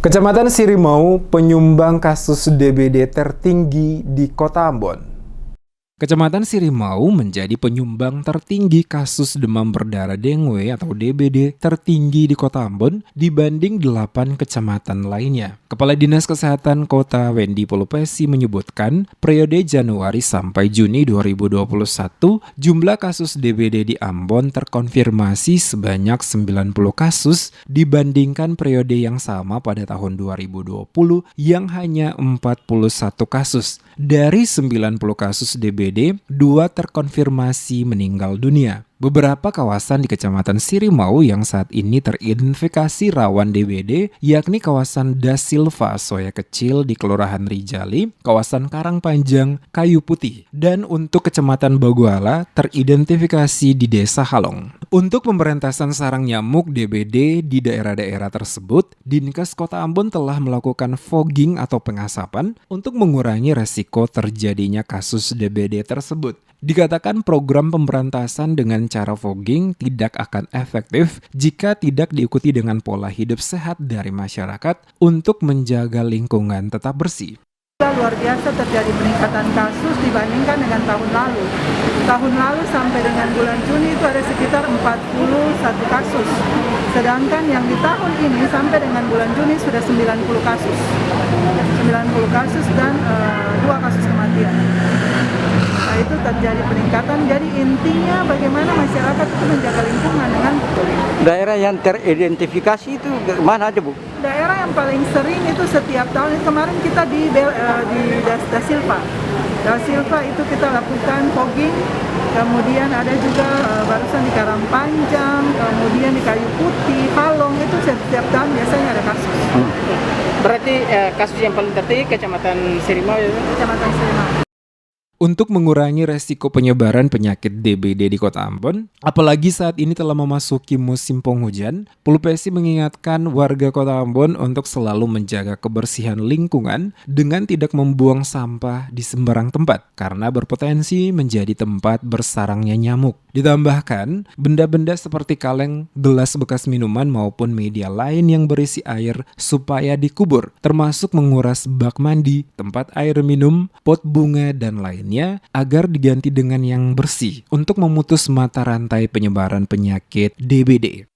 Kecamatan Sirimau penyumbang kasus DBD tertinggi di Kota Ambon. Kecamatan Sirimau menjadi penyumbang tertinggi kasus demam berdarah dengue atau DBD tertinggi di Kota Ambon dibanding 8 kecamatan lainnya. Kepala Dinas Kesehatan Kota Wendy Polupesi menyebutkan, periode Januari sampai Juni 2021, jumlah kasus DBD di Ambon terkonfirmasi sebanyak 90 kasus dibandingkan periode yang sama pada tahun 2020 yang hanya 41 kasus. Dari 90 kasus DBD, 2 terkonfirmasi meninggal dunia. Beberapa kawasan di Kecamatan Sirimau yang saat ini teridentifikasi rawan DBD, yakni kawasan Da Silva Soya Kecil di Kelurahan Rijali, kawasan Karangpanjang, Kayu Putih, dan untuk Kecamatan Baguala teridentifikasi di Desa Halong. Untuk pemberantasan sarang nyamuk DBD di daerah-daerah tersebut, Dinkes Kota Ambon telah melakukan fogging atau pengasapan untuk mengurangi resiko terjadinya kasus DBD tersebut. Dikatakan program pemberantasan dengan cara fogging tidak akan efektif jika tidak diikuti dengan pola hidup sehat dari masyarakat untuk menjaga lingkungan tetap bersih. Luar biasa terjadi peningkatan kasus dibandingkan dengan tahun lalu. Tahun lalu sampai dengan bulan Juni itu ada sekitar 41 kasus. Sedangkan yang di tahun ini sampai dengan bulan Juni sudah 90 kasus. 90 kasus dan 2 kasus kematian. Nah, itu terjadi peningkatan. Jadi intinya bagaimana masyarakat itu menjaga lingkungan dengan betul. Daerah yang teridentifikasi itu mana aja, Bu? Daerah yang paling sering itu setiap tahun, kemarin kita di Da Silva. Da Silva itu kita lakukan fogging, kemudian ada juga barusan di Karangpanjang, kemudian di Kayu Putih, Halong, itu setiap tahun biasanya ada kasus. Berarti kasus yang paling tertinggi Kecamatan Sirimau ya? Kecamatan Sirimau. Untuk mengurangi resiko penyebaran penyakit DBD di Kota Ambon, apalagi saat ini telah memasuki musim penghujan, Polupesi mengingatkan warga Kota Ambon untuk selalu menjaga kebersihan lingkungan dengan tidak membuang sampah di sembarang tempat karena berpotensi menjadi tempat bersarangnya nyamuk. Ditambahkan, benda-benda seperti kaleng, gelas bekas minuman maupun media lain yang berisi air supaya dikubur, termasuk menguras bak mandi, tempat air minum, pot bunga, dan lainnya agar diganti dengan yang bersih untuk memutus mata rantai penyebaran penyakit DBD.